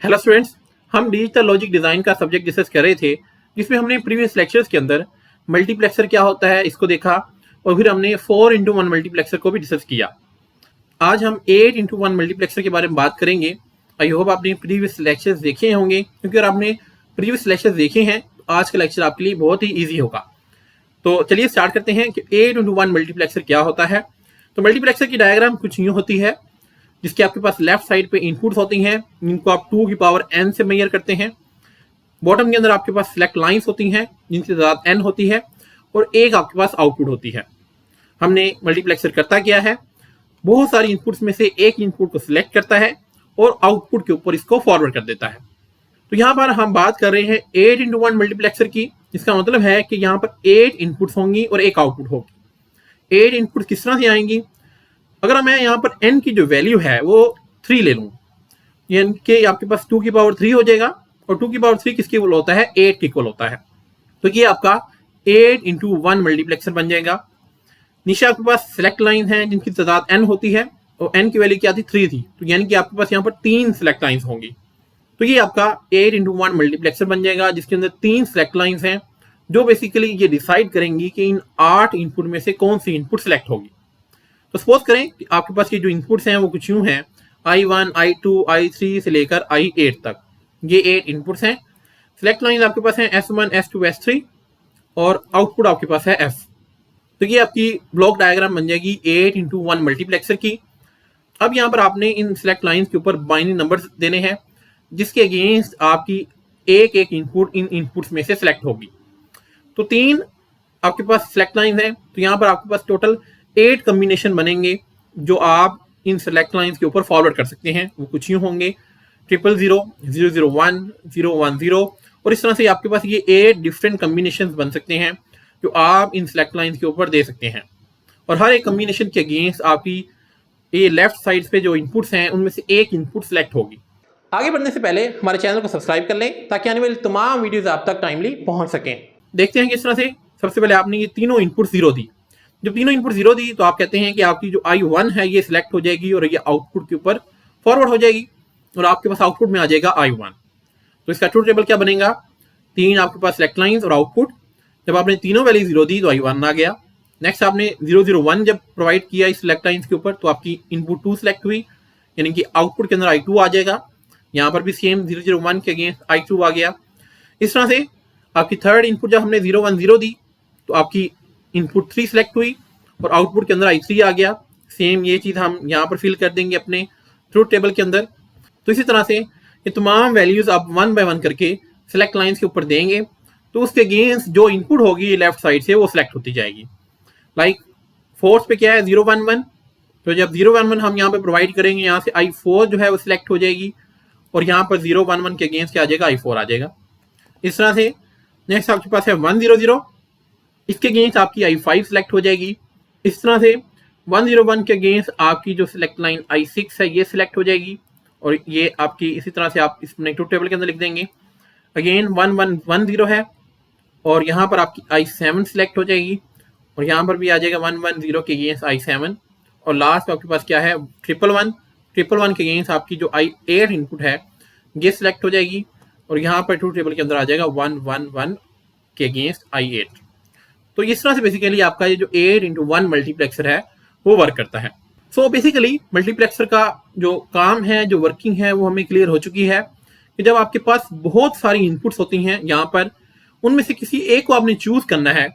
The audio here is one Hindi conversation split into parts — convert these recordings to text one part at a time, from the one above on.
हेलो स्टूडेंट्स, हम डिजिटल लॉजिक डिज़ाइन का सब्जेक्ट डिस्कस कर रहे थे, जिसमें हमने प्रीवियस लेक्चर्स के अंदर मल्टीप्लेक्सर क्या होता है इसको देखा और फिर हमने 4x1 मल्टीप्लेक्सर को भी डिस्कस किया। आज हम 8x1 मल्टीप्लेक्सर के बारे में बात करेंगे। आई होप आपने प्रीवियस लेक्चर्स देखे होंगे, क्योंकि अगर आपने प्रीवियस लेक्चर्स देखे हैं तो आज का लेक्चर आपके लिए बहुत ही ईजी होगा। तो चलिए स्टार्ट करते हैं कि 8x1 मल्टीप्लेक्सर क्या होता है। तो मल्टीप्लेक्सर की डायग्राम कुछ यूँ होती है, जिसके आपके पास लेफ्ट साइड पे इनपुट्स होती हैं, जिनको आप 2 की पावर n से मेजर करते हैं। बॉटम के अंदर आपके पास सिलेक्ट लाइंस होती हैं, जिनकी तादाद n होती है, और एक आपके पास आउटपुट होती है। हमने मल्टीप्लेक्सर करता क्या है, बहुत सारी इनपुट्स में से एक इनपुट को सिलेक्ट करता है और आउटपुट के ऊपर इसको फॉरवर्ड कर देता है। तो यहाँ पर हम बात कर रहे हैं 8x1 मल्टीप्लेक्सर की, जिसका मतलब है कि यहाँ पर 8 इनपुट्स होंगी और एक आउटपुट होगी। 8 इनपुट किस तरह से आएंगी, अगर मैं यहाँ पर n की जो वैल्यू है वो 3 ले लूँ, यानी कि आपके पास 2 की पावर 3 हो जाएगा, और 2 की पावर 3 किसके इक्वल होता है, 8 के इक्वल होता है। तो ये आपका 8x1 मल्टीप्लेक्सर बन जाएगा। नीचे आपके पास सिलेक्ट लाइन है, जिनकी तादाद n होती है, और n की वैल्यू क्या थी, 3 थी, तो यानी कि आपके पास यहाँ पर 3 सिलेक्ट लाइन्स होंगी। तो ये आपका 8x1 मल्टीप्लेक्सर बन जाएगा, जिसके अंदर 3 सिलेक्ट लाइन्स हैं, जो बेसिकली ये डिसाइड करेंगी कि इन 8 इनपुट में से कौन सी इनपुट सिलेक्ट होगी। तो सपोज करें कि आपके पास ये जो इनपुट्स हैं वो कुछ यूं हैं, I1, I2, I3 से लेकर I8 तक, ये 8 इनपुट्स हैं। सिलेक्ट लाइन आपके पास है S1, S2, S3, और आउटपुट आपके पास है F। तो ये आपकी ब्लॉक डायग्राम बन जाएगी 8x1 मल्टीप्लेक्सर की। अब यहाँ पर आपने इन सिलेक्ट लाइन्स के ऊपर बाइनरी नंबर्स देने हैं, जिसके अगेंस्ट आपकी एक एक इनपुट इन इनपुट्स में से सिलेक्ट होगी। तो 3 आपके पास सिलेक्ट लाइन है, तो यहाँ पर आपके पास टोटल 8 कम्बिनेशन बनेंगे, जो आप इन सेलेक्ट लाइंस के ऊपर फॉरवर्ड कर सकते हैं। वो कुछ यूँ होंगे 000, 001, 010, और इस तरह से आपके पास ये 8 डिफरेंट कम्बिनेशन बन सकते हैं, जो आप इन सेलेक्ट लाइंस के ऊपर दे सकते हैं। और हर एक कम्बिनेशन के अगेंस्ट आपकी ये लेफ्ट साइड पे जो इनपुट्स हैं उनमें से एक इनपुट सेलेक्ट होगी। आगे बढ़ने से पहले हमारे चैनल को सब्सक्राइब कर लें, ताकि आने वाली तमाम वीडियोज आप तक टाइमली पहुँच सकें। देखते हैं किस तरह से। सबसे पहले आपने ये तीनों इनपुट 0 दी। जब तीनों इनपुट 0 दी तो आप कहते हैं कि आपकी जो I1 है ये सिलेक्ट हो जाएगी और ये आउटपुट के ऊपर फॉरवर्ड हो जाएगी, और आपके पास आउटपुट में आ जाएगा I1। तो इसका ट्रूथ टेबल क्या बनेगा, 3 आपके पास सिलेक्ट लाइंस और आउटपुट। जब आपने तीनों वैल्यू 0 दी तो I1 आ गया। नेक्स्ट आपने 001 जब प्रोवाइड किया इस सिलेक्ट लाइंस के ऊपर, तो आपकी इनपुट 2 सिलेक्ट हुई, यानी कि आउटपुट के अंदर I2 आ जाएगा। यहाँ पर भी सेम 001 के अगेंस्ट I2 आ गया। इस तरह से आपकी थर्ड इनपुट जब हमने 010 दी तो आपकी इनपुट 3 सिलेक्ट हुई और आउटपुट के अंदर I3 आ गया। सेम ये चीज़ हम यहाँ पर फिल कर देंगे अपने ट्रूथ टेबल के अंदर। तो इसी तरह से ये तमाम वैल्यूज आप 1 बाय 1 करके सिलेक्ट लाइंस के ऊपर देंगे, तो उसके अगेंस्ट जो इनपुट होगी लेफ्ट साइड से वो सिलेक्ट होती जाएगी। लाइक फोर्थ पे क्या है, 011, तो जब 011 हम यहाँ पे प्रोवाइड करेंगे, यहाँ से I4 जो है वो सिलेक्ट हो जाएगी, और यहाँ पर 011 के अगेंस्ट क्या आ जाएगा, I4 आ जाएगा। इस तरह से नेक्स्ट आपके पास है 100, इसके अगेंस्ट आपकी I5 सिलेक्ट हो जाएगी। इस तरह से 101 के अगेंस्ट आपकी जो सिलेक्ट लाइन I6 है ये सिलेक्ट हो जाएगी, और ये आपकी इसी तरह से आप इसमें ट्रूथ टेबल के अंदर लिख देंगे। अगेन 1110 है, और यहाँ पर आपकी I7 सिलेक्ट हो जाएगी, और यहाँ पर भी आ जाएगा 110 के अगेंस्ट I7। और लास्ट आपके पास क्या है, 111 के अगेंस्ट आपकी जो I8 इनपुट है ये सिलेक्ट हो जाएगी, और यहाँ पर ट्रूथ टेबल के अंदर आ जाएगा 111 के अगेंस्ट I8। तो इस तरह से बेसिकली आपका ये जो 8x1 मल्टीप्लेक्सर है वो वर्क करता है। सो बेसिकली मल्टीप्लेक्सर का जो काम है, जो वर्किंग है, वो हमें क्लियर हो चुकी है कि जब आपके पास बहुत सारी इनपुट्स होती हैं यहाँ पर, उनमें से किसी एक को आपने चूज करना है,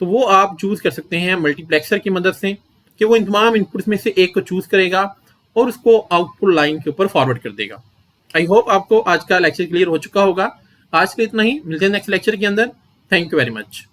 तो वो आप चूज कर सकते हैं मल्टीप्लेक्सर की मदद से, कि वो इन तमाम इनपुट्स में से एक को चूज करेगा और उसको आउटपुट लाइन के ऊपर फॉरवर्ड कर देगा। आई होप आपको आज का लेक्चर क्लियर हो चुका होगा। आज के लिए इतना ही, मिलते हैं नेक्स्ट लेक्चर के अंदर। Thank you very much.